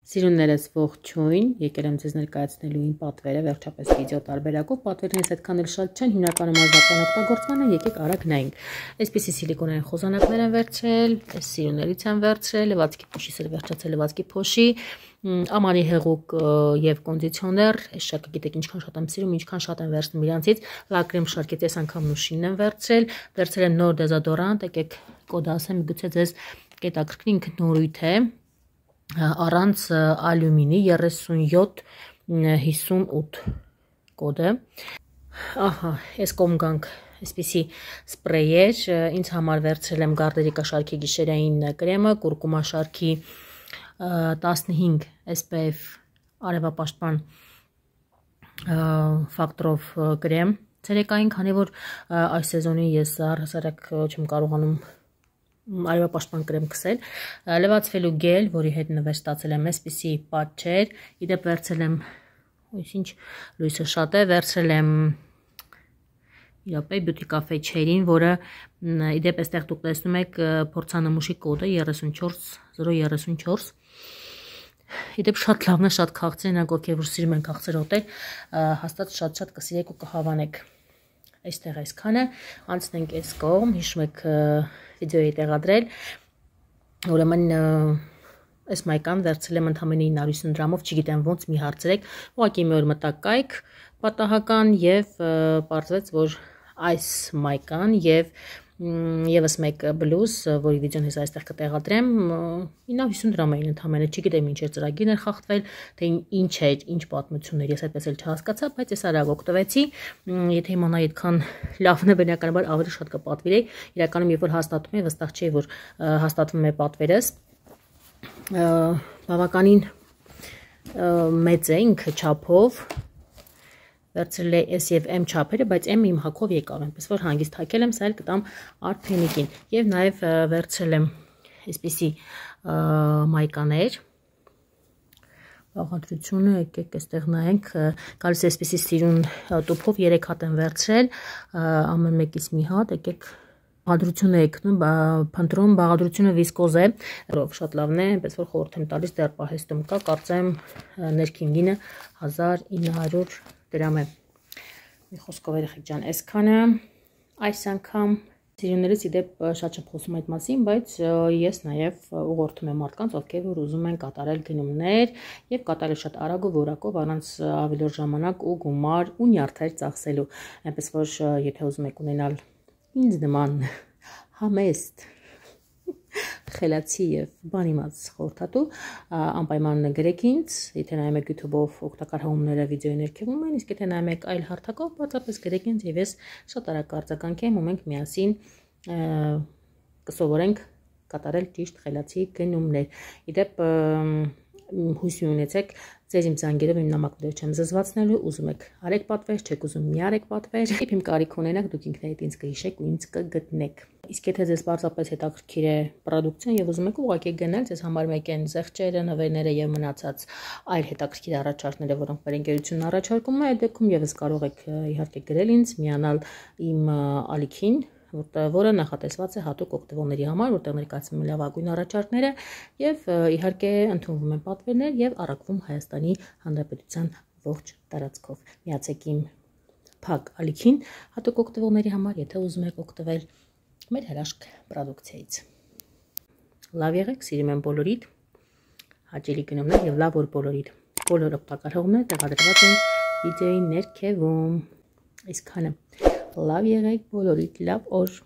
Սիրուններս ողջույն, եկել եմ ձեզ ներկայացնելու իմ պատվերը, վերջապես վիդեո տարբերակով, պատվերներս այդքան էլ շատ չեն, հիմնականում ազգական օգտագործման են, եկեք արագ նայենք։ Այսպիսի սիլիկոնային խոզանակներ են վերցրել, այս սիրուններից են վերցրել, լվացքի փոշիս էլ վերջացել լվացքի փոշի, ամարի հեղուկ եւ կոնդիցիոներ, այս շարքը գիտեք ինչքան շատ եմ սիրում, ինչքան շատ եմ վերցնում իրանցից, լակրեմ շարքից այս անգամ նուշինն եմ վերցրել եմ նոր դեզոդորանտ, եկեք կոդը ասեմ, միգուցե ձեզ կետաքրքրի, ինքը նորույթ է, առանց ալյումինի 3758 կոդը, ահա, այս կողմ գանք այսպիսի սպրեյ էր, ինձ համար վերցրել եմ Գարդերիկա շարքի գիշերային կրեմը, կուրկումա շարքի 15 SPF արևապաշտպան ֆակտորով կրեմ ցերեկային, քանի որ այս սեզոնին ես առհասարակ չեմ կարողանում արևապաշտպան կրեմ քսել, լվացվելու գել, որի հետ նվեր ստացել եմ այսպիսի պատչեր, իդեպ վերցրել եմ, ինչ լույսը շատ է, վերցրել եմ իրապե բյութի կաֆե չերին, որը իդեպ այստեղ դուք տեսնում եք փորձանմուշի կոդը 34034, իդեպ շատ լավն է, շատ քաղցր են, ովքեր որ սիրում են քաղցր հոտել, հաստատ շատ կսիրեք ու կհավանեք։ Այստեղ այսքանը, անցնենք այս կողմ, հիշում եք վիդեոյի տեղադրել, ուրեմն այս մայկան վերցրել եմ ընդամենը 950 դրամով, չգիտեմ ոնց, մի հարցրեք, ուղղակի մի օր մտա կայք պատահական եւ պարզվեց, որ այս մայկան եւ եւս մեկ բլուզ, որի վիդեոն հեսա այստեղ կտեղադրեմ, 950 դրամ էին ընդամենը, չգիտեմ ինչ էր ծրագիրն էր խախտվել, թե ինչ էր, ինչ պատմություններ, ես այդպես էլ չհասկացա, բայց ես արագ օգտվեցի, եթե իմանայի այդքան լավն է, բնականաբար ավելի շատ կպատվիրեի, իրականում երբ որ հաստատում եմ, վստահ չէի, որ հաստատվում է պատվերս, բավականին մեծ է ինքը չափով, վերցրել է S և M չափերը, բայց M իմ հագով եկավ, այնպես որ հանգիստ հագել եմ, սա էլ կտամ Արփենիկին, եւ նաեւ վերցրել եմ այսպիսի մայկաներ, բաղադրությունը, եկեք այստեղ նայենք, գալիս է այսպիսի սիրուն տուփով 3 հատ եմ վերցրել, ամեն մեկից մի հատ, եկեք բաղադրությունը եկնում, փնտրում, բաղադրությունը վիսկոզ է, շատ լավն է, այնպես որ խորհուրդ եմ տալիս, դեռ պահեստում կա, կարծեմ ներքին գինը 1900 դրամ է։ Մի խոսքով երեխեք ջան, այսքանը, այս անգամ սիրուններս իդեպ շատ չեմ խոսում այդ մասին, բայց ես նաև ուղղորդում եմ մարդկանց, ովքեր որ ուզում են կատարել գնումներ եւ կատարել շատ արագ ու որակով, առանց ավելորդ ժամանակ ու գումար ու նյարդեր ծախսելու, այնպես որ եթե ուզում եք ունենալ ինձ նման համեստ խելացի եւ բանիմաց խորհրդատու, անպայման գրեք ինձ, եթե նայում եք YouTube-ով օգտակար հողումները վիդեոյի ներքևում են, իսկ եթե նայում եք այլ հարթակով, բացապես գրեք ինձ եւ ես շատ արագ կարձականքեմ ու մենք միասին կսովորենք կատարել ճիշտ խելացի գնումներ։ Իդեպ հույս ունեցեք, ձեր իմ զանգերով իմ նամակներով չեմ զզվացնելու, ուզում եք արեք պատվեր, չեք ուզում մի արեք պատվեր, երբ իմ կարիք ունենաք, դուք ինքներդ ինձ կհիշեք ու ինձ կգտնեք։ Իսկ եթե ձեզ պարզապես հետաքրքիր է պրոդուկցիան եւ ուզում եք ուղղակի գնել, ձեզ համար մեկ են զեղչերը, նվերները եւ մնացած այլ հետաքրքիր առաջարկները, որոնք մեր ընկերությունն առաջարկում է, այդ դեպքում եւս կարող եք իհարկե գրել ինձ, միանալ իմ ալիքին, որը նախատեսված է հատուկ օգտվողների համար, որտեղ ներկայացվում են լավագույն առաջարկները եւ իհարկե ընդունվում են պատվերներ եւ առաքվում Հայաստանի Հանրապետության ողջ տարածքով։ Միացեք իմ փակ ալիքին հատուկ օգտվողների համար, եթե ուզում եք օգտվել մեր հրաշք պրոդուկցիայից։ Լավ եղեք, սիրում եմ բոլորիդ, հաճելի գնումներ եւ լավ օր բոլորիդ։ Բոլոր օգտակար հողումները տեղադրված են վիդեոյի ներքևում։ Այսքանը լավ եղեք բոլորիդ, լավ օր։